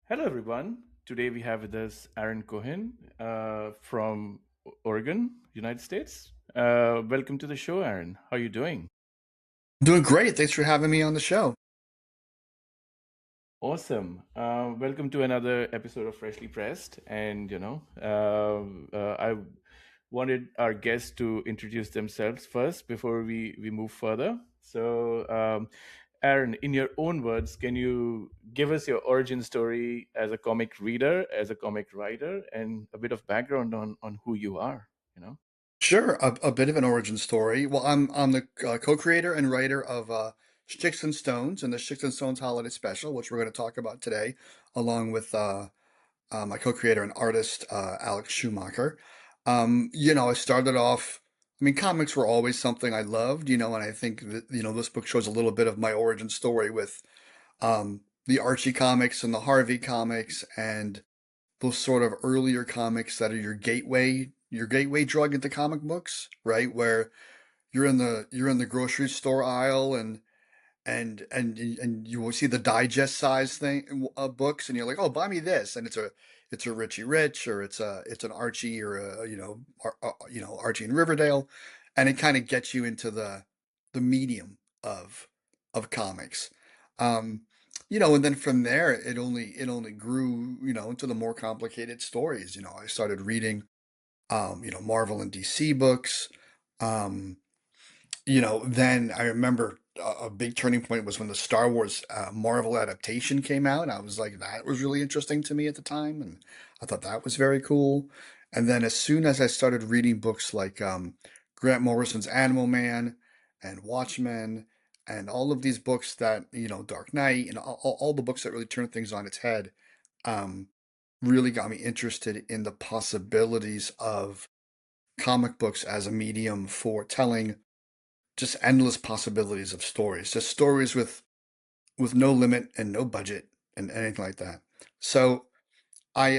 Hello, everyone. Today we have with us Aaron Cohen from Oregon, United States. Welcome to the show, Aaron. How are you doing? Doing great. Thanks for having me on the show. Awesome. Welcome to another episode of Freshly Pressed. And, I wanted our guests to introduce themselves first before we move further. Aaron, in your own words, can you give us your origin story as a comic reader, as a comic writer, and a bit of background on who you are? You know? Sure, a bit of an origin story. Well, I'm the co-creator and writer of Sticks and Stones and the Sticks and Stones Holiday Special, which we're going to talk about today, along with my co-creator and artist Alex Schumacher. I started off. I mean, comics were always something I loved, and I think that this book shows a little bit of my origin story with the Archie comics and the Harvey comics and those sort of earlier comics that are your gateway drug into comic books, right? Where you're in the grocery store aisle and you will see the digest size thing books and you're like, oh, buy me this, and it's a Richie Rich, or it's an Archie, or a Archie and Riverdale, and it kind of gets you into the medium of comics. um and then from there it only grew, into the more complicated stories. I started reading Marvel and DC books. um then I remember a big turning point was when the Star Wars Marvel adaptation came out. I was like, that was really interesting to me at the time, and I thought that was very cool. And then as soon as I started reading books like Grant Morrison's Animal Man and Watchmen, and all of these books that, Dark Knight, and all the books that really turned things on its head, um, really got me interested in the possibilities of comic books as a medium for telling just endless possibilities of stories, just stories with no limit and no budget and anything like that. So I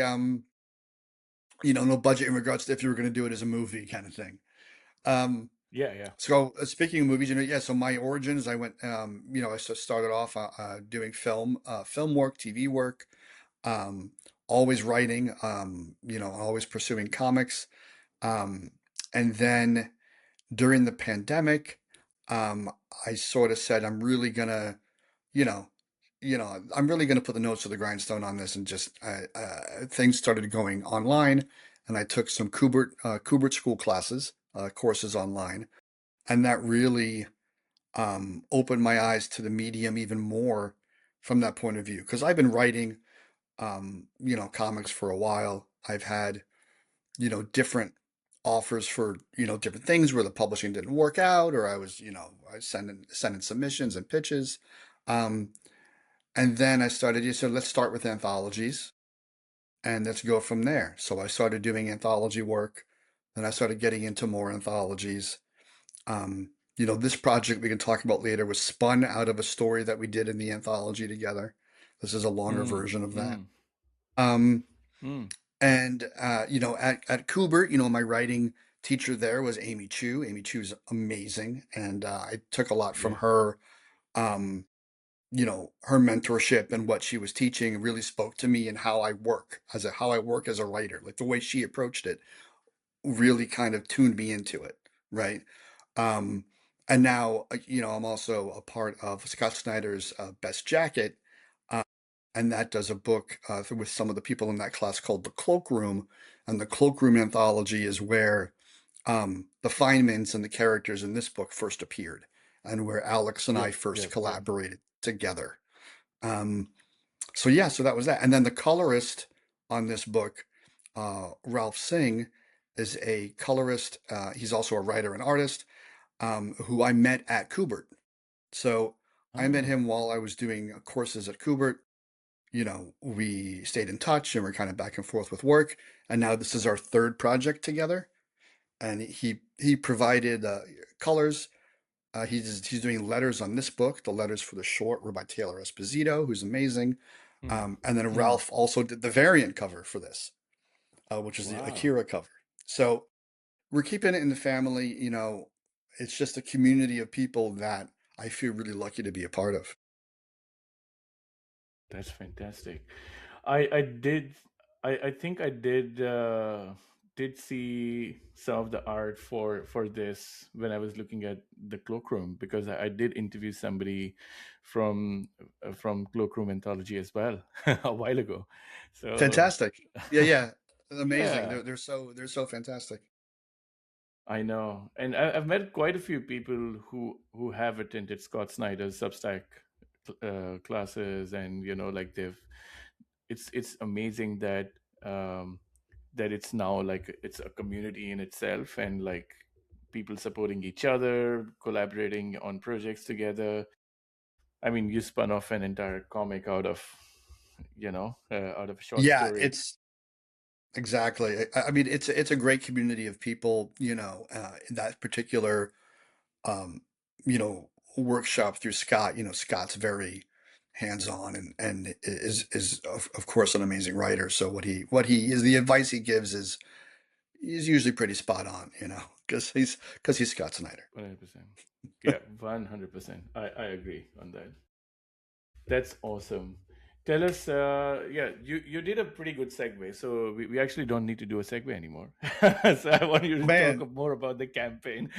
no budget in regards to if you were going to do it as a movie kind of thing. Um, Yeah, yeah. so speaking of movies, yeah. So my origins, I went, started off doing film work, TV work, um, always writing, always pursuing comics, um, and then during the pandemic, um, I sort of said, I'm really gonna, you know, I'm really gonna put the nose to the grindstone on this, and just things started going online, and I took some Kubert School classes, courses online, and that really opened my eyes to the medium even more from that point of view. Because I've been writing, comics for a while. I've had different offers for, different things where the publishing didn't work out, or I was sending submissions and pitches. Um, and then I started, you said, let's start with anthologies and let's go from there. So I started doing anthology work. Then I started getting into more anthologies. This project we can talk about later was spun out of a story that we did in the anthology together. This is a longer Mm, version of that. mm, Um, mm. And at Kubert, my writing teacher there was Amy Chu. Amy Chu's amazing, and I took a lot from Yeah. her. Um, her mentorship and what she was teaching really spoke to me, and how I work as a writer. Like the way she approached it really kind of tuned me into it, right? Um, and now, I'm also a part of Scott Snyder's Best Jacket, uh, and that does a book with some of the people in that class called The Cloakroom. And the Cloakroom anthology is where the Feynmans and the characters in this book first appeared, and where Alex and I Yep, first yep, yep. collaborated together. Um, so yeah, so that was that. And then the colorist on this book, Ralph Singh, is a colorist. He's also a writer and artist, who I met at Kubert. So I met Oh, him while I was doing courses at Kubert. We stayed in touch and we're kind of back and forth with work. And now this is our third project together. And he provided colors. He's doing letters on this book. The letters for the short were by Taylor Esposito, who's amazing. hmm, And then hmm. Ralph also did the variant cover for this, which is the Wow. Akira cover. So we're keeping it in the family. It's just a community of people that I feel really lucky to be a part of. That's fantastic. I did I think I did see some of the art for this when I was looking at the Cloakroom, because I did interview somebody from Cloakroom Anthology as well a while ago. So Fantastic. Yeah, yeah. Amazing. yeah, They're so fantastic. I know, and I've met quite a few people who have attended Scott Snyder's Substack classes, and like it's amazing that um, that it's now like it's a community in itself, and like people supporting each other, collaborating on projects together. I mean, you spun off an entire comic out of a short Yeah, story. it's exactly. I mean, it's a great community of people, in that particular um, workshop through Scott. Scott's very hands-on and is of course an amazing writer. So what he is the advice he gives is usually pretty spot on, because he's Scott Snyder. 100%. Yeah, 100%. I agree on that. That's awesome. Tell us, yeah, you did a pretty good segue, so we actually don't need to do a segue anymore. So I want you to talk Man, more about the campaign,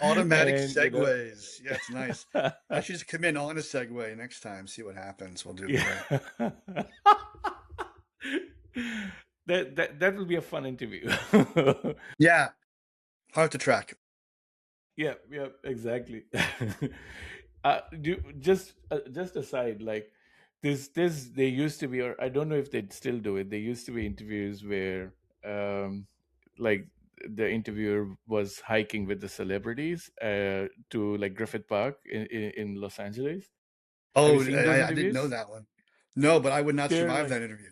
automatic and segues. Yeah, it's nice. I should just come in on a segue next time, see what happens. We'll do great. yeah, that will be a fun interview. Yeah, hard to track. Yeah, yeah, exactly. Do just aside, like this they used to be, or I don't know if they still do it. There used to be interviews where, like the interviewer was hiking with the celebrities to like Griffith Park in Los Angeles. Have you Oh, seen those I didn't know interviews? that one. No, but I would not They're survive like, that interview.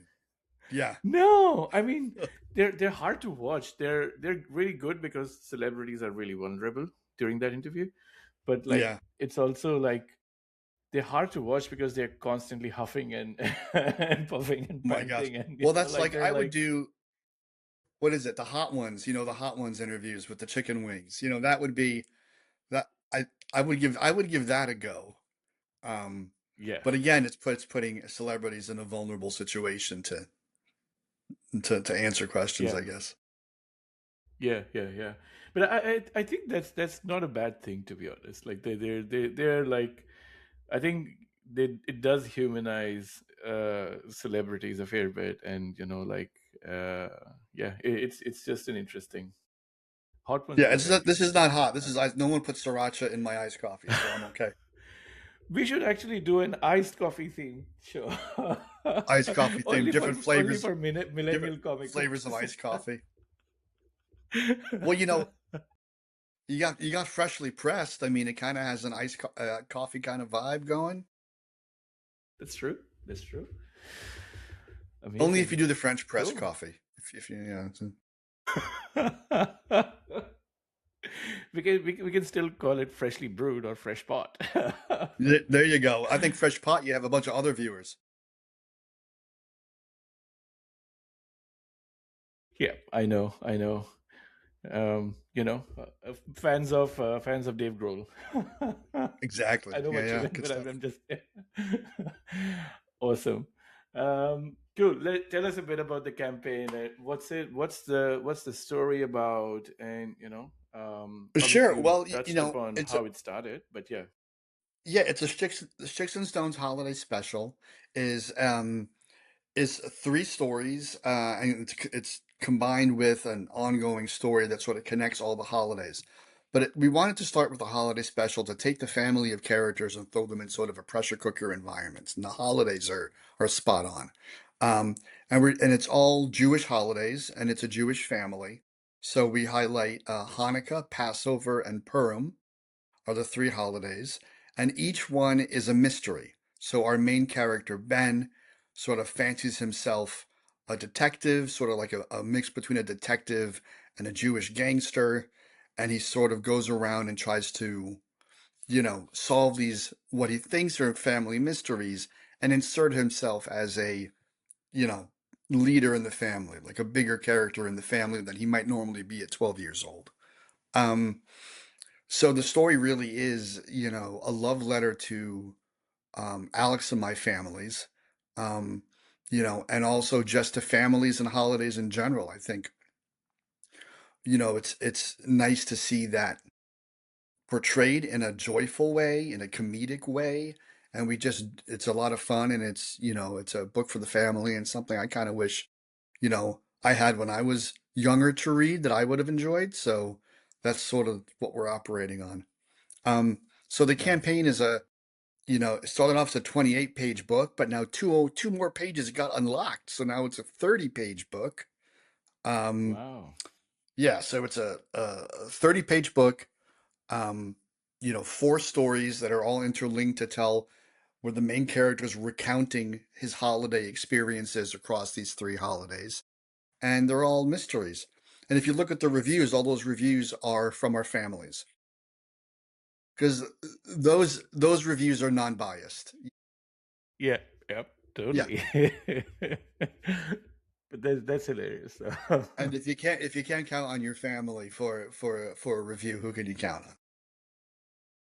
Yeah. no, I mean they're hard to watch. They're really good because celebrities are really vulnerable during that interview, but like Yeah. it's also like they're hard to watch because they're constantly huffing and and puffing and My gosh. panting, and Well, that's like like they're I would like, do, what is it? The hot ones, the hot ones interviews with the chicken wings. That would be that I would give that a go. Um, yeah, but again, it's putting celebrities in a vulnerable situation to answer questions, yeah, I guess. yeah. But I think that's not a bad thing, to be honest. Like they're like, I think it does humanize celebrities a fair bit, and like uh yeah, it's just an interesting. Hot ones Yeah, are very this is interesting. not hot. This is no one puts sriracha in my iced coffee, so I'm okay. We should actually do an iced coffee theme show. Iced coffee theme, only for different only flavors, for different millennial comic flavors of fans. iced coffee. Well, you got freshly pressed. I mean, it kind of has an coffee kind of vibe going. That's true. That's true. Only if you Amazing. do the French press Cool. coffee. If you, We can still call it freshly brewed or fresh pot. there you go. I think fresh pot. You have a bunch of other viewers. Yeah, I know. I know. Fans of Dave Grohl. Exactly. I know Yeah, what you yeah. meant, Good but stuff. I'm just awesome. Cool. Tell us a bit about the campaign. What's it? What's the story about? And obviously Sure. you Well, touched upon it's a how it started, but yeah. yeah, it's the Sticks and Stones holiday special is is three stories, and it's combined with an ongoing story that sort of connects all the holidays. But we wanted to start with a holiday special to take the family of characters and throw them in sort of a pressure cooker environment. And the holidays are spot on. Um, and it's all Jewish holidays, and it's a Jewish family. So we highlight Hanukkah, Passover, and Purim are the three holidays, and each one is a mystery. So our main character, Ben, sort of fancies himself a detective, sort of like a mix between a detective and a Jewish gangster. And he sort of goes around and tries to, solve these, what he thinks are family mysteries, and insert himself as a, you know, leader in the family, like a bigger character in the family than he might normally be at 12 years old. Um, so the story really is, a love letter to Alex and my families, um, and also just to families and holidays in general. I think, it's nice to see that portrayed in a joyful way, in a comedic way, and it's a lot of fun, and it's a book for the family and something I kind of wish, I had when I was younger to read that I would have enjoyed. So that's sort of what we're operating on. Um, so the Nice. campaign is it started off as a 28-page book, but now two more pages got unlocked. So now it's a 30-page book. Um, Wow. yeah, so it's a 30-page book, um, four stories that are all interlinked to tell where the main character is recounting his holiday experiences across these three holidays. And they're all mysteries. And if you look at the reviews, all those reviews are from our families because those reviews are non-biased. Yeah. Yep. Yeah. Totally. But that's hilarious. And if you can't count on your family for a review, who can you count on?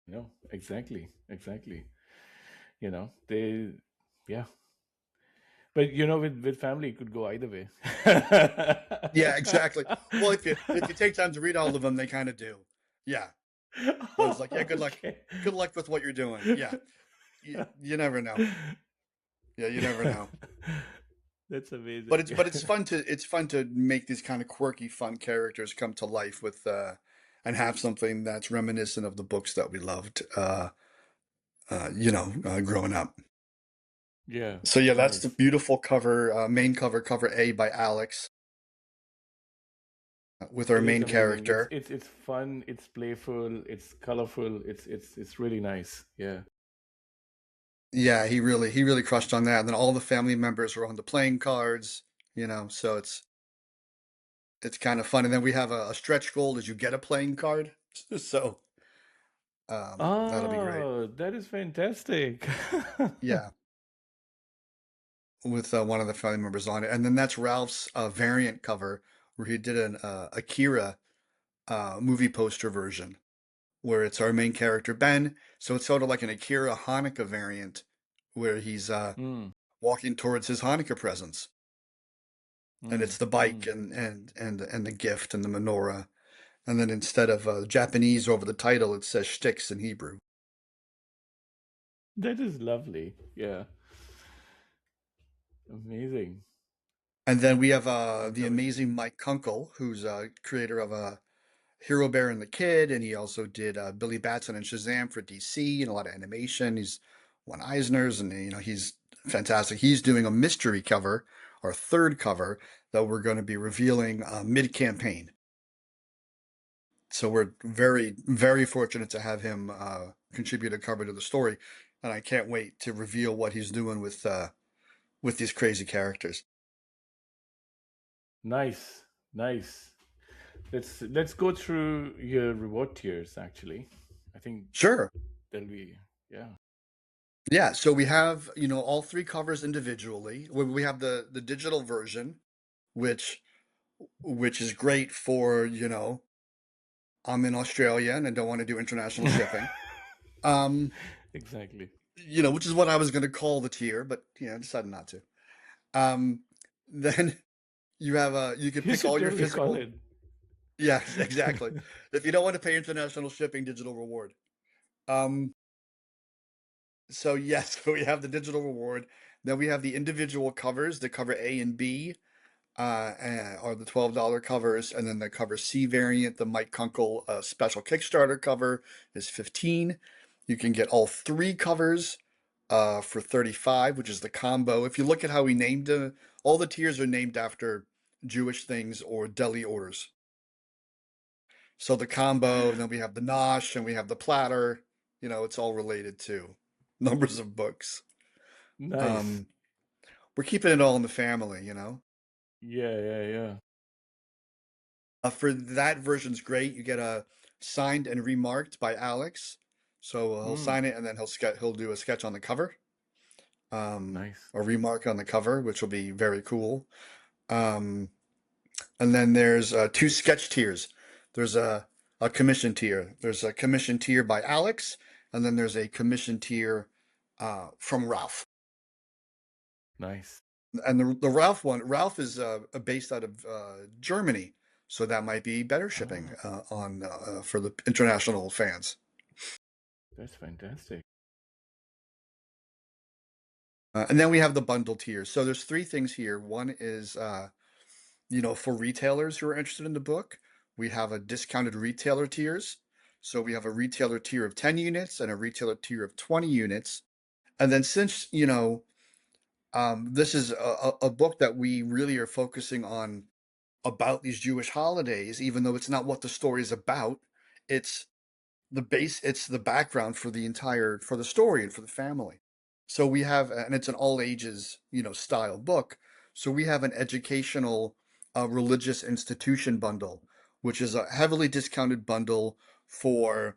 No, exactly. Exactly. They, yeah. But with family, it could go either way. Yeah, exactly. Well, if you take time to read all of them, they kind of do. Yeah. Well, it's like, yeah, good luck. Okay. Good luck with what you're doing. Yeah. You never know. Yeah, you never know. That's But amazing. it's fun to make these kind of quirky, fun characters come to life with and have something that's reminiscent of the books that we loved growing up. Yeah, So yeah, that's the nice. beautiful cover, main cover A by Alex, with our It is main amazing. It's character. it's it's fun, it's playful, it's colorful, it's really nice. Yeah. Yeah, he really crushed on that. And then all the family members were on the playing cards, so it's kind of fun. And then we have a stretch goal as you get a playing card. So that'll be great. Oh, that is fantastic. Yeah, with one of the family members on it. And then that's Ralph's variant cover where he did an Akira movie poster version where it's our main character Ben. So it's sort of like an Akira Hanukkah variant where he's Mm, walking towards his Hanukkah presents. And mm, it's the bike mm. and the gift and the menorah. And then instead of Japanese over the title, it says shticks in Hebrew. That is lovely. Yeah. Amazing. And then we have I'm the coming. amazing Mike Kunkel, who's creator of Hero Bear and the Kid, and he also did Billy Batson and Shazam for DC and a lot of animation. He's won Eisner's, and he's fantastic. He's doing a mystery cover, our third cover, that we're going to be revealing mid-campaign. So we're very, very fortunate to have him contribute a cover to the story, and I can't wait to reveal what he's doing with these crazy characters. Nice. Nice. Let's go through your reward tiers actually. I think Sure. there'll be yeah. Yeah, so we have, all three covers individually. We have the digital version, which which is great for, I'm in Australia and I don't want to do international shipping. Um, Exactly. which is what I was going to call the tier, but I decided not to. Um, then you can You pick should all your totally call physical. it. Yeah, exactly. If you don't want to pay international shipping, digital reward. Um, so yes, we have the digital reward. Then we have the individual covers, the cover A and B. are the $12 covers, and then the cover C variant, the Mike Kunkel special Kickstarter cover is 15. You can get all three covers for 35, which is the combo. If you look at how he named all the tiers are named after Jewish things or deli orders. So the combo, and then we have the nosh, and we have the platter. You know, it's all related to numbers of books. Nice. Um, we're keeping it all in the family, you know. Yeah, yeah, yeah. For that version's great. You get a signed and remarked by Alex. So he'll Mm, sign it and then he'll do a sketch on the cover, nice. a remark on the cover, which will be very cool. Um, and then there's two sketch tiers. There's a commission tier. There's a commission tier by Alex, and then there's a commission tier from Ralph. Nice. And the Ralph one, Ralph is based out of Germany, so that might be better shipping Ah, on for the international fans. that's fantastic. And then we have the bundle tiers. So there's three things here. One is, you know, for retailers who are interested in the book, we have a discounted retailer tiers. So we have a retailer tier of 10 units and a retailer tier of 20 units. And then since, you know, this is a book that we really are focusing on about these Jewish holidays, even though it's not what the story is about, it's it's the background for for the story and for the family. So we have, and it's an all ages, you know, style book. So we have an educational religious institution bundle, which is a heavily discounted bundle for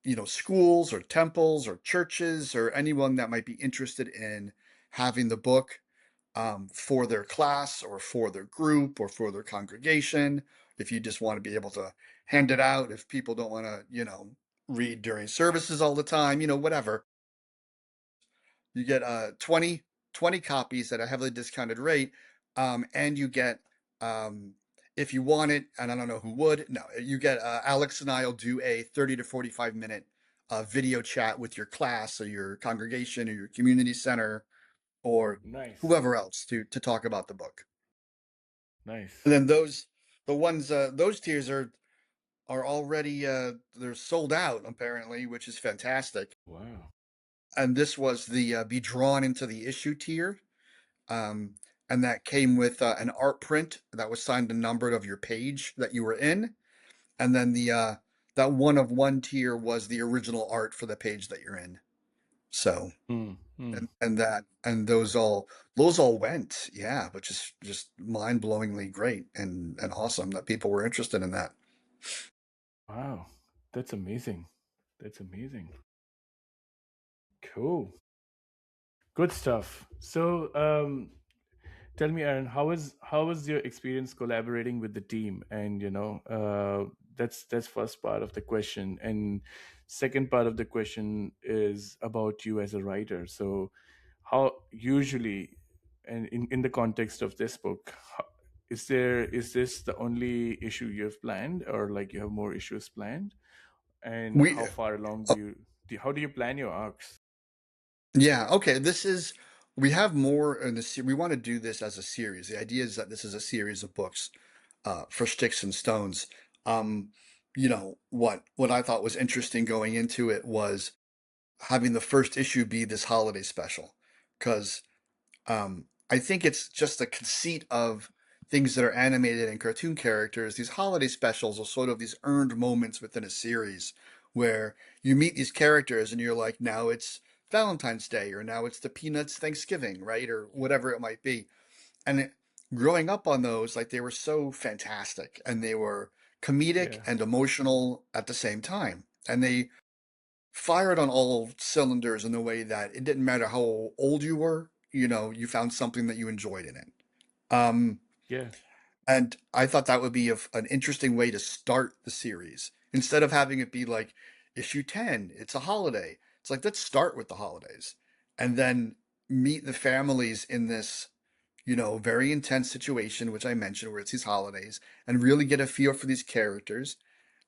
you know, schools or temples or churches or anyone that might be interested in having the book for their class or for their group or for their congregation. If you just want to be able to hand it out, if people don't want to, you know, read during services all the time, you know, whatever. You get 20 copies at a heavily discounted rate, and you get, um, if you want it, and I don't know who would, no, you get Alex and I'll do a 30 to 45 minute video chat with your class or your congregation or your community center or Nice. whoever else to talk about the book. Nice. And then the ones, those tiers are already, they're sold out apparently, which is fantastic. Wow. And this was the be drawn into the issue tier. Um, and that came with an art print that was signed and numbered of your page that you were in. And then that one of one tier was the original art for the page that you're in. So, Mm, mm. and those all went, yeah, which is just mind-blowingly great and awesome that people were interested in that. Wow. That's amazing. That's amazing. Cool. Good stuff. So, tell me, Aaron, how was your experience collaborating with the team? And that's first part of the question. And second part of the question is about you as a writer. So, how usually, and in the context of this book, is this the only issue you have planned, or like you have more issues planned? And We how far along uh, how do you plan your arcs? yeah, okay, we have more in we want to do this as a series. The idea is that this is a series of books for Sticks and Stones. Um, you know, what I thought was interesting going into it was having the first issue be this holiday special, because I think it's just a conceit of things that are animated and cartoon characters. These holiday specials are sort of these earned moments within a series where you meet these characters and you're like, now it's Valentine's Day, or now it's the Peanuts Thanksgiving, right? Or whatever it might be. And growing up on those, like they were so fantastic and they were comedic Yeah, and emotional at the same time. And they fired on all cylinders in the way that it didn't matter how old you were, you know, you found something that you enjoyed in it. Um, yeah, and I thought that would be an interesting way to start the series. Instead of having it be like issue 10, it's a holiday. It's like, let's start with the holidays and then meet the families in this, you know, very intense situation, which I mentioned, where it's these holidays, and really get a feel for these characters.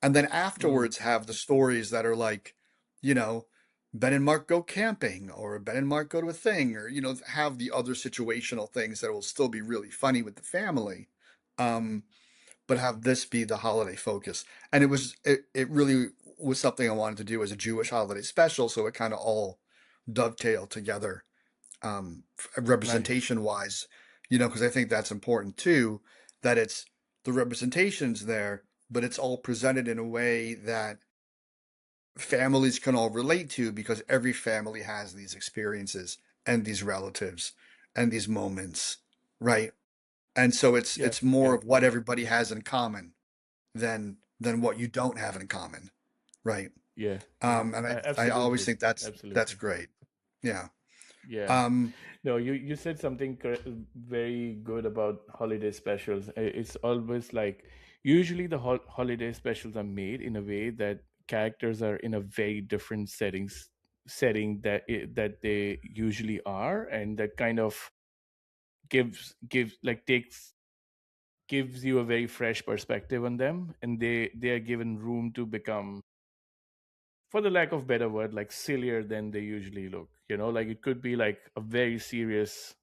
And then mm, afterwards have the stories that are like, you know, Ben and Mark go camping, or Ben and Mark go to a thing, or have the other situational things that will still be really funny with the family, um, but have this be the holiday focus. And it really was something I wanted to do as a Jewish holiday special, so it kind of all dovetailed together, Nice. representation wise, because I think that's important too, that it's the representations there, but it's all presented in a way that families can all relate to, because every family has these experiences and these relatives and these moments, right? And so it's Yeah, it's more yeah, of what everybody has in common than what you don't have in common, right? yeah, yeah. And I always Absolutely, think that's absolutely. great. Yeah. Yeah. Um, No, you said something very good about holiday specials. It's always like usually the holiday specials are made in a way that characters are in a very different setting that they usually are, and that kind of gives like takes gives you a very fresh perspective on them, and they are given room to become, for the lack of better word, like sillier than they usually look. Like it could be like a very serious,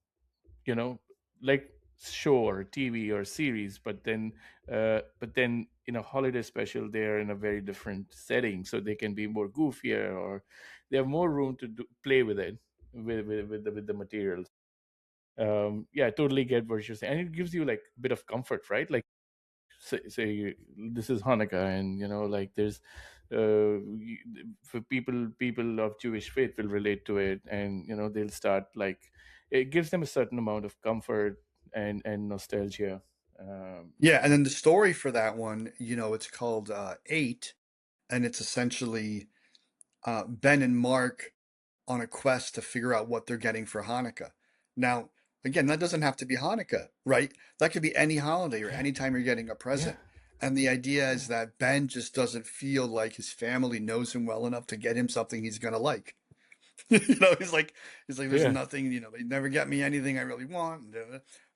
you know like show or TV or series, but then in a holiday special they're in a very different setting, so they can be more goofier, or they have more room to play with it, with the materials. Yeah, I totally get what you're saying, and it gives you like a bit of comfort, right? Like, this is Hanukkah, and like there's for people of Jewish faith will relate to it, and they'll start like, it gives them a certain amount of comfort and nostalgia. yeah, and then the story for that one, it's called Eight, and it's essentially Ben and Mark on a quest to figure out what they're getting for Hanukkah. Now, again, that doesn't have to be Hanukkah, right? That could be any holiday or Yeah, any time you're getting a yeah, present. And the idea is yeah, that Ben just doesn't feel like his family knows him well enough to get him something he's gonna like. He's like, there's yeah. nothing, they never get me anything I really want.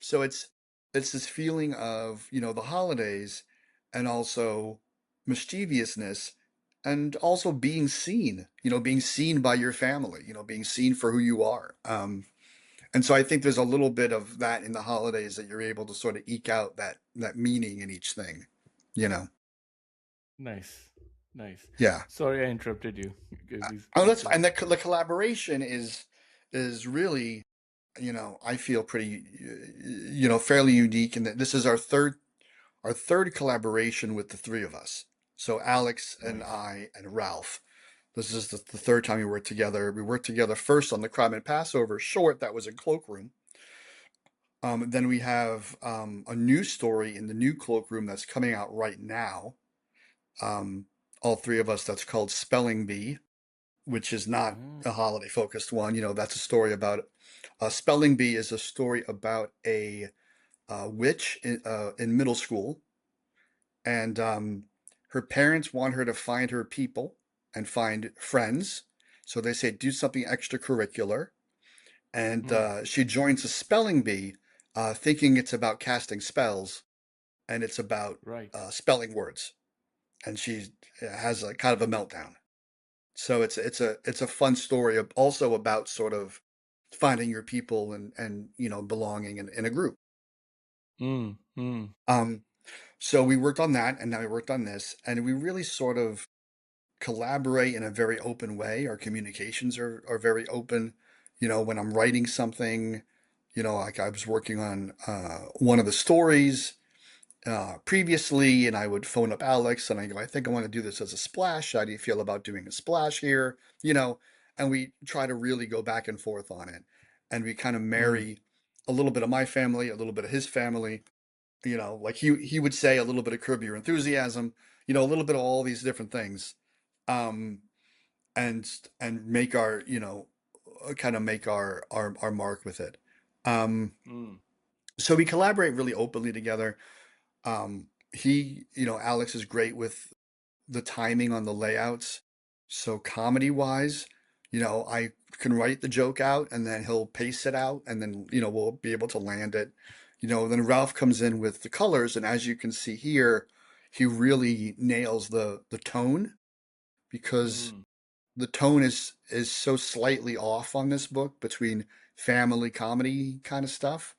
So it's this feeling of, the holidays, and also mischievousness, and also being seen by your family, being seen for who you are. And so I think there's a little bit of that in the holidays, that you're able to sort of eke out that meaning in each thing, you know. Nice, nice. Yeah. Sorry I interrupted you. Oh, Please that's go fine. ahead. The collaboration is really, I feel pretty, fairly unique in that this is our third collaboration with the three of us. So Alex and Nice. I and Ralph. This is the third time we worked together. We worked together first on the Crime and Passover short that was in Cloakroom. Then we have a new story in the new Cloakroom that's coming out right now. Um, all three of us. That's called Spelling Bee, which is not Ah, a holiday focused one. That's a story about Spelling Bee is a story about a witch in middle school, and her parents want her to find her people and find friends. So they say do something extracurricular, and hmm, she joins a spelling bee, thinking it's about casting spells, and it's about right. spelling words, and she has a kind of a meltdown. So it's a fun story also about sort of finding your people, and belonging in a group. Mm, mm, Um, so we worked on that, and now we worked on this, and we really sort of collaborate in a very open way. Our communications are very open. When I'm writing something, like I was working on one of the stories previously, and I would phone up Alex and I go, I think I want to do this as a splash. How do you feel about doing a splash here? And we try to really go back and forth on it. And we kind of mm, marry a little bit of my family, a little bit of his family, like he would say a little bit of Curb Your Enthusiasm, a little bit of all these different things. Um, and make our, kind of make our mark with it. Um, mm, so we collaborate really openly together. Alex is great with the timing on the layouts. So comedy wise, I can write the joke out and then he'll pace it out, and then, we'll be able to land it. Then Ralph comes in with the colors, and as you can see here, he really nails the tone, because mm. the tone is so slightly off on this book between family comedy kind of stuff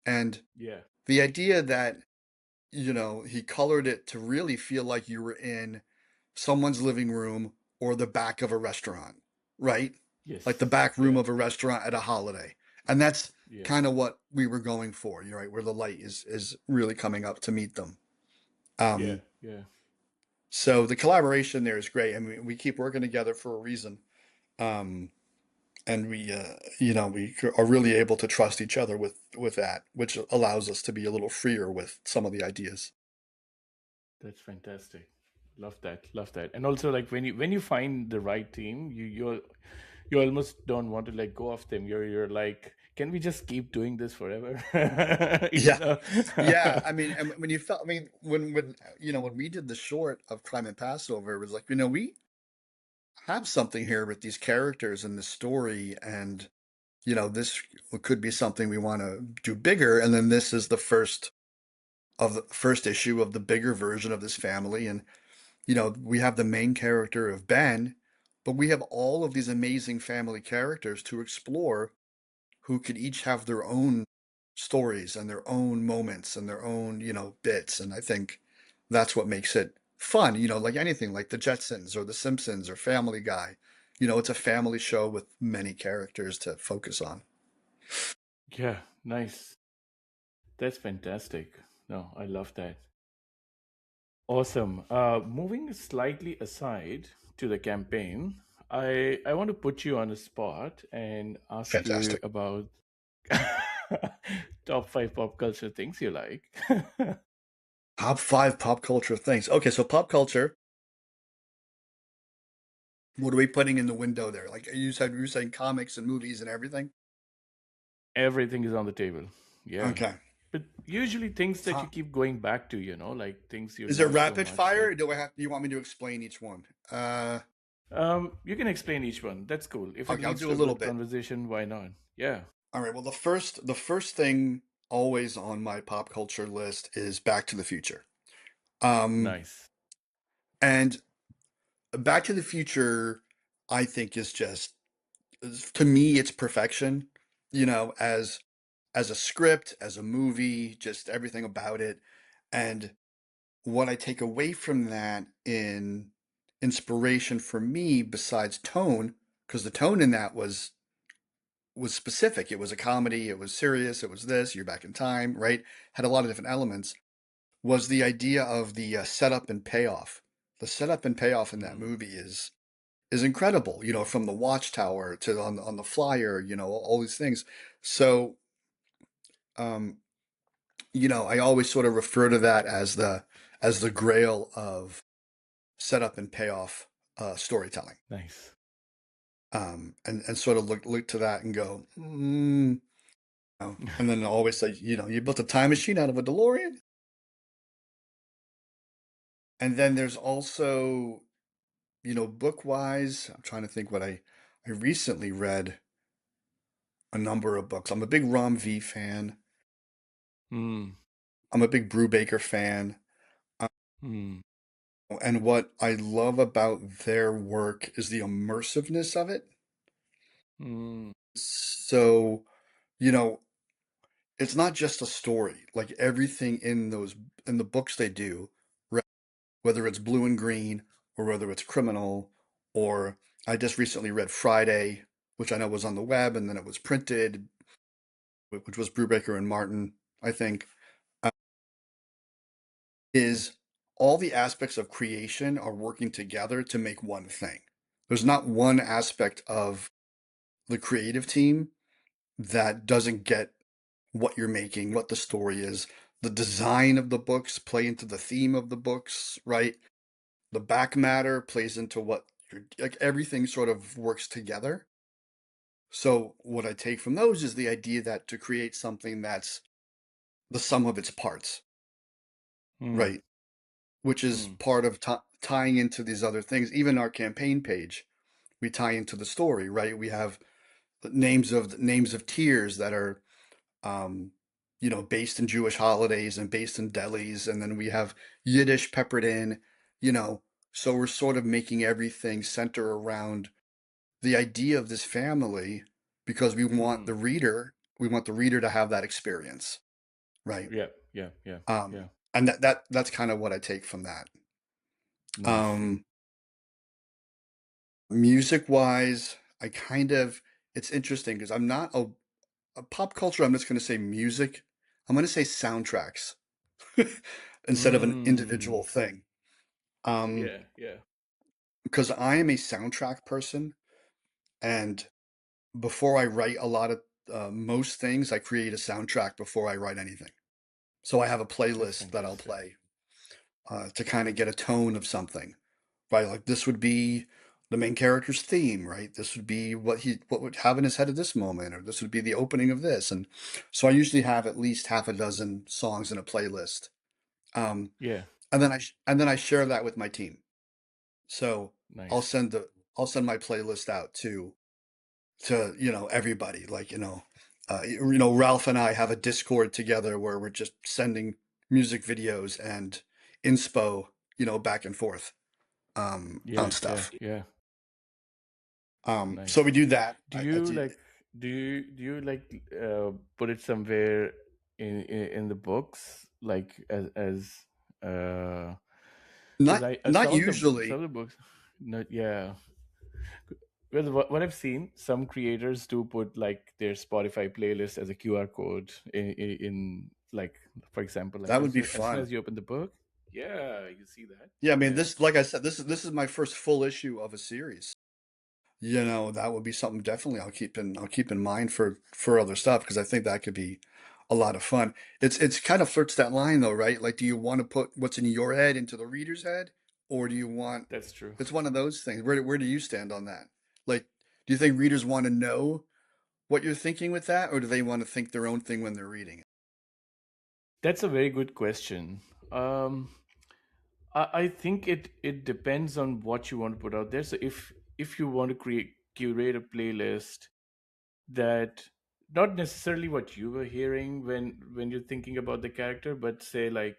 and Yeah. the idea that he colored it to really feel like you were in someone's living room or the back of a restaurant, right? Like the Yes. back room Yeah. of a restaurant at a holiday. And that's Yeah. kind of what we were going for, right? Where the light is really coming up to meet them. Yeah. Um, Yeah. so the collaboration there is great. I mean, we keep working together for a reason. Um, and we are really able to trust each other with that, which allows us to be a little freer with some of the ideas. That's fantastic. Love that. Love that. And also, like when you find the right team, you almost don't want to let go of them. You're like, can we just keep doing this forever? you Yeah, know. yeah. I mean, and when you felt, I mean, when we did the short of Crime and Passover, it was like, we have something here with these characters and the story, and this could be something we want to do bigger. And then this is the first issue of the bigger version of this family, and we have the main character of Ben, but we have all of these amazing family characters to explore who could each have their own stories and their own moments and their own, bits. And I think that's what makes it fun, like anything like the Jetsons or the Simpsons or Family Guy. It's a family show with many characters to focus on. Yeah, nice. That's fantastic. No, I love that. Awesome. Moving slightly aside to the campaign, I want to put you on a spot and ask you Fantastic. about top five pop culture things you like. Top five pop culture things. Okay, so pop culture, what are we putting in the window there? Like you were saying comics and movies and everything? Everything is on the table. Yeah. Okay. But usually things that you Top. keep going back to, like things you Is it love so rapid much. fire? Like, Or do you want me to explain each one? you can explain each one. That's cool. If it Okay, I'll leads do to a a little good bit. conversation, why not? Yeah. All right. Well, the first thing always on my pop culture list is Back to the Future. Um, Nice. and Back to the Future, I think is just to me, it's perfection. As a script, as a movie, just everything about it. And what I take away from that in inspiration for me, besides tone, because the tone in that was specific. It was a comedy, it was serious, it was this, you're back in time, right? Had a lot of different elements. Was the idea of the setup and payoff. The setup and payoff in that Mm, movie is incredible. From the watchtower to on the flyer, all these things. So, um, I always sort of refer to that as the grail of setup and payoff storytelling. nice. And sort of look to that and go, and then always say, you built a time machine out of a DeLorean. And then there's also, book wise, I'm trying to think what I recently read a number of books. I'm a big Rom V fan. Mm, I'm a big Brubaker fan. Uh, mm, and what I love about their work is the immersiveness of it. mm, So, you know, it's not just a story. Like everything in the books they do, whether it's Blue and Green or whether it's Criminal, or I just recently read Friday, which I know was on the web and then it was printed, which was Brubaker and Martin, I think, uh, is all the aspects of creation are working together to make one thing. There's not one aspect of the creative team that doesn't get what you're making, what the story is. The design of the books play into the theme of the books, right? The back matter plays into what you're like everything sort of works together. So what I take from those is the idea that to create something that's the sum of its parts, mm, right? Which is mm, part of tying into these other things. Even our campaign page, we tie into the story, right? We have the names of tiers that are um, based in Jewish holidays and based in delis, and then we have Yiddish peppered in, you know. So we're sort of making everything center around the idea of this family because Mm. we want the reader to have that experience, right? Yeah, yeah, yeah, Um, yeah. and that's kind of what I take from that. Nice. Um, music wise, I kind of it's interesting because I'm not a pop culture. I'm just going to say music. I'm going to say soundtracks instead of an Mm. individual thing. Um, Yeah, yeah. because I am a soundtrack person, and before I write a lot of most things, I create a soundtrack before I write anything. So I have a That's playlist that I'll fantastic. play to kind of get a tone of something, right? Like this would be the main character's theme, right? This would be what would have in his head at this moment, or this would be the opening of this. And so I usually have at least half a dozen songs in a playlist. Um, Yeah, and then I share that with my team. So I'll nice. send the I'll send my playlist out to everybody. Like Ralph and I have a Discord together where we're just sending music videos and inspo back and forth on Yeah, yeah, stuff. yeah. So Nice. we do that. Do I you do like do you like put it somewhere in the books like as uh because not I not some usually. of the books not yeah. Well, what I've seen, some creators do put like their Spotify playlist as a QR code in like, for example, like That would be as soon fun. as you open the book, yeah, you see that. Yeah, I mean Yeah, this, like I said, this is my first full issue of a series. That would be something definitely I'll keep in mind for other stuff because I think that could be a lot of fun. It's kind of flirts that line though, right? Like, do you want to put what's in your head into the reader's head, or do you want? that's true. It's one of those things. Where do you stand on that? Like, do you think readers want to know what you're thinking with that, or do they want to think their own thing when they're reading it? That's a very good question. Um, I think it depends on what you want to put out there. So if you want to curate a playlist that not necessarily what you were hearing when you're thinking about the character, but say like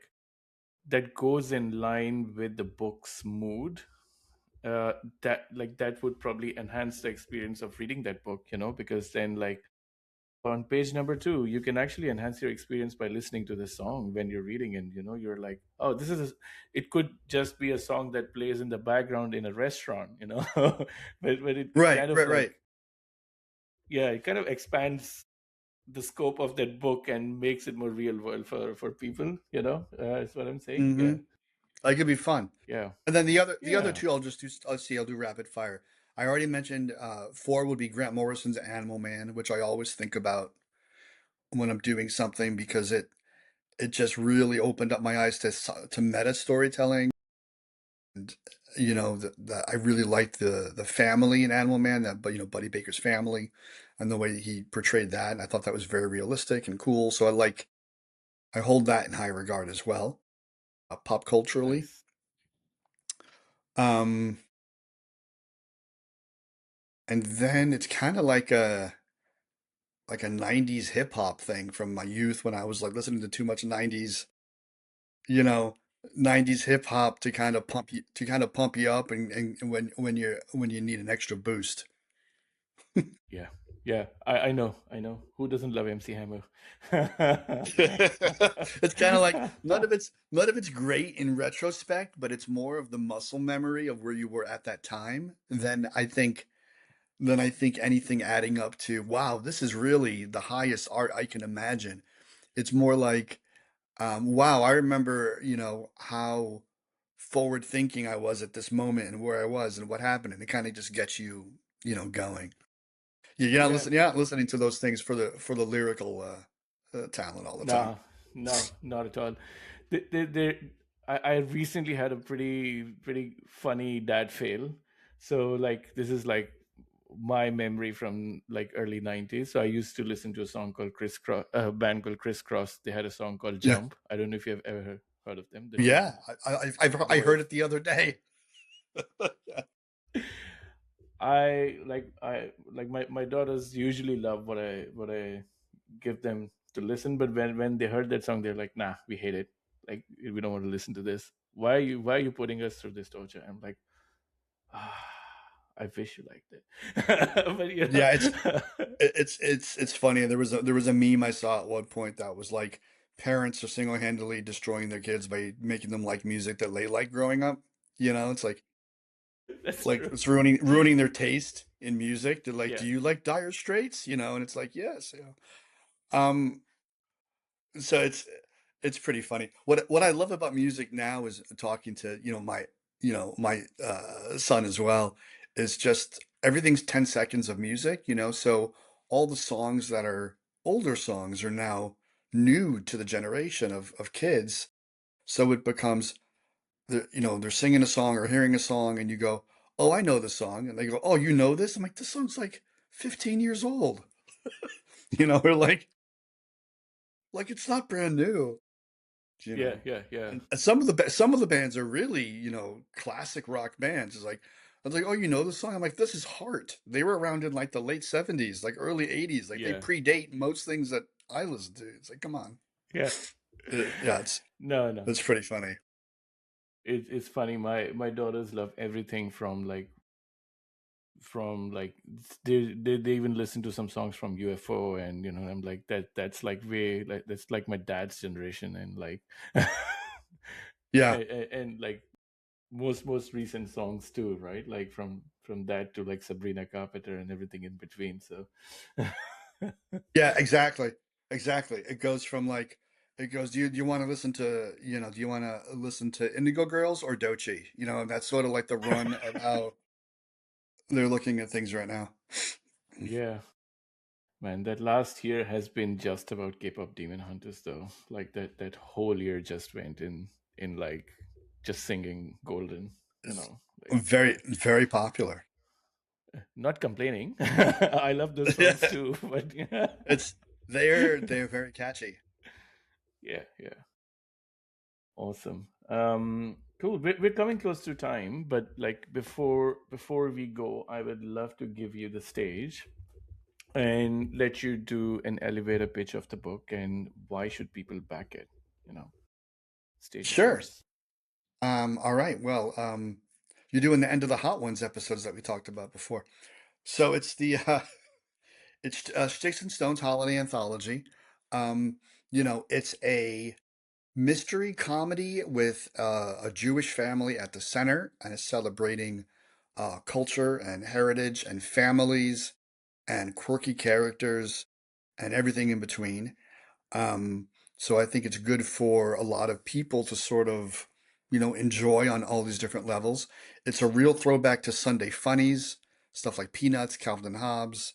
that goes in line with the book's mood, that would probably enhance the experience of reading that book, because then like on page number 2 you can actually enhance your experience by listening to the song when you're reading, and you're like, oh, it could just be a song that plays in the background in a restaurant, but it Right, kind of right, like, right. yeah, it kind of expands the scope of that book and makes it more real world for people, is what I'm saying. Mm-hmm. Yeah, Like it'd be fun. yeah, And then the other yeah. two I'll just do. Let's see. I'll do rapid fire. I already mentioned four would be Grant Morrison's Animal Man, which I always think about when I'm doing something because it just really opened up my eyes to meta storytelling. And I really liked the family in Animal Man, that but Buddy Baker's family, and the way he portrayed that. And I thought that was very realistic and cool. So I hold that in high regard as well, pop culturally. Nice. Um, and then it's kind of like a 90s hip hop thing from my youth when I was like listening to too much 90s, you know, 90s hip hop to kind of pump you up and when you need an extra boost. Yeah, yeah. I know. Who doesn't love MC Hammer? It's kind of like none of it's great in retrospect, but it's more of the muscle memory of where you were at that time than I think anything adding up to, wow, this is really the highest art I can imagine. It's more like, wow, I remember, how forward thinking I was at this moment and where I was and what happened, and it kind of just gets you, going. Yeah. You're not listening to those things for the lyrical talent all the time. No, no, not at all. I recently had a pretty funny dad fail. So like this is like my memory from like early 90s. So I used to listen to a song called Crisscross, a band called Crisscross. They had a song called Yeah, Jump. I don't know if you've ever heard of them. yeah. I Boy, heard it the other day. Yeah. I like my daughters usually love what I give them to listen, but when they heard that song, they're like, nah, we hate it. Like we don't want to listen to this. Why are you putting us through this torture? I'm like, ah, I wish you liked it. But you Yeah, know, it's funny. There was a meme I saw at one point that was like parents are single-handedly destroying their kids by making them like music that they like growing up. It's that's like true. it's ruining their taste in music. They're like, Yeah, "Do you like Dire Straits?" And it's like, "Yes." Um, so it's pretty funny. What I love about music now is talking to, my son as well, is just everything's 10 seconds of music. So all the songs that are older songs are now new to the generation of kids. So it becomes they're singing a song or hearing a song and you go, "Oh, I know this song." And they go, "Oh, you know this?" I'm like, "This song's like 15 years old." We're like it's not brand new. you yeah, know. yeah, yeah, And some of the bands are really, classic rock bands. It's like I was like, "Oh, you know this song?" I'm like, "This is Heart." They were around in like the late '70s, like early '80s. Like they yeah, predate most things that I listen to. It's like, come on. yeah. Yeah, it's No, no. it's pretty funny. It's funny. My daughters love everything from they even listen to some songs from UFO, and I'm like, that's like way like that's like my dad's generation, and like Yeah. and like most recent songs too, right? Like from that to like Sabrina Carpenter and everything in between. So Yeah, exactly. Exactly. It goes, do you want to listen to, do you want to listen to Indigo Girls or Doechii? And that's sort of like the run of how they're looking at things right now. yeah, man, that last year has been just about K-pop Demon Hunters though. Like that whole year just went in like just singing Golden, It's like very, very popular. not complaining. I love those songs too, but yeah, It's they're very catchy. yeah, yeah. Awesome. Cool. We're coming close to time, but like before we go, I would love to give you the stage and let you do an elevator pitch of the book and why should people back it. You know, Stage is Sure. yours. All right. Well, you're doing the End of the Hot Ones episodes that we talked about before. So it's Sticks and Stones Holiday Anthology. It's a mystery comedy with a Jewish family at the center, and it's celebrating culture and heritage and families and quirky characters and everything in between. Um, so I think it's good for a lot of people to sort of, enjoy on all these different levels. It's a real throwback to Sunday funnies, stuff like Peanuts, Calvin and Hobbes,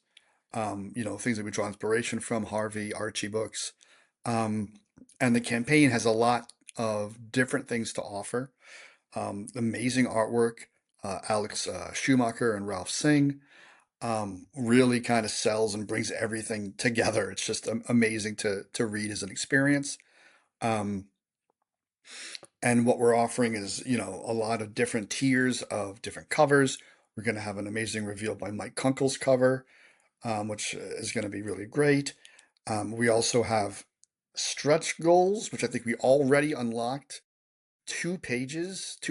things that we draw inspiration from, Harvey, Archie books. Um, and the campaign has a lot of different things to offer. Amazing artwork. Alex Schumacher and Ralph Singh really kind of sells and brings everything together. It's just amazing to read as an experience. Um, and what we're offering is, a lot of different tiers of different covers. We're going to have an amazing reveal by Mike Kunkel's cover, which is going to be really great. We also have stretch goals, which I think we already unlocked two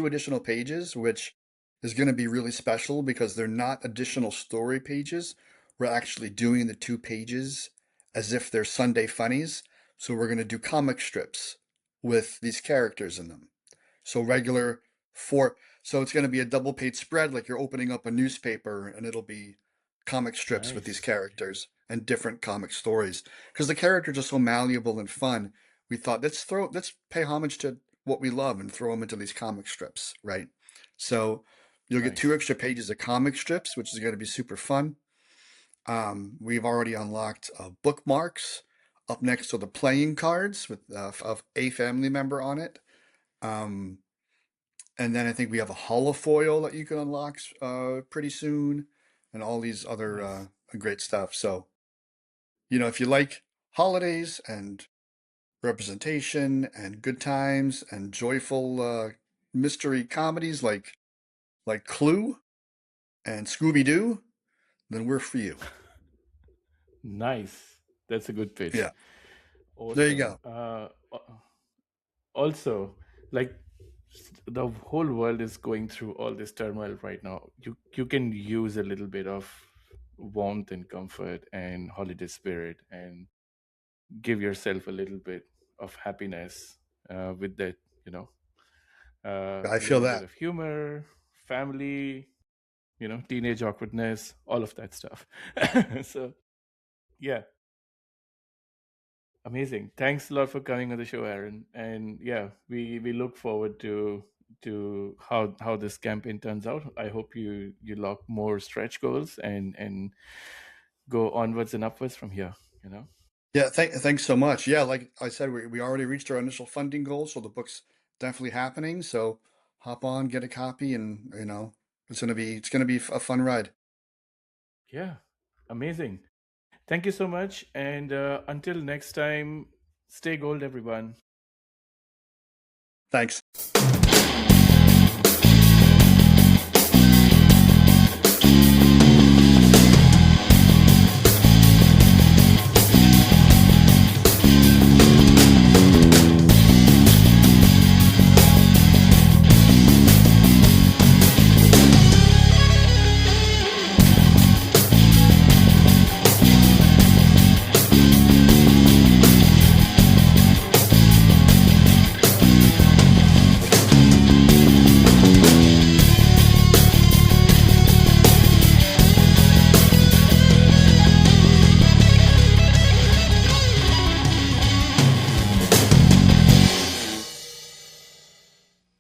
additional pages, which is going to be really special because they're not additional story pages. We're actually doing the 2 pages as if they're Sunday funnies. So we're going to do comic strips with these characters in them. So regular four, so it's going to be a double page spread, like you're opening up a newspaper and it'll be comic strips with these Nice. characters and different comic stories. Because the characters are so malleable and fun, we thought let's pay homage to what we love and throw them into these comic strips, right? So you'll get two Nice. extra pages of comic strips, which is going to be super fun. We've already unlocked bookmarks up next to the playing cards with of a family member on it. Um, and then I think we have a holofoil that you can unlock pretty soon, and all these other Nice. great stuff. So, if you like holidays and representation and good times and joyful mystery comedies like Clue and Scooby Doo, then we're for you. Nice. That's a good pitch. Yeah, there you Awesome. go. Also, like the whole world is going through all this turmoil right now. You can use a little bit of warmth and comfort and holiday spirit, and give yourself a little bit of happiness with that, you know, I a feel little bit that. of humor, family, teenage awkwardness, all of that stuff. So yeah, amazing. Thanks a lot for coming on the show, Aaron. And yeah, we look forward to how this campaign turns out. I hope you lock more stretch goals and go onwards and upwards from here. You know. Yeah, thanks so much. Yeah, like I said, we already reached our initial funding goal, so the book's definitely happening. So hop on, get a copy, and it's gonna be a fun ride. Yeah, amazing. Thank you so much. And until next time, stay gold, everyone. Thanks.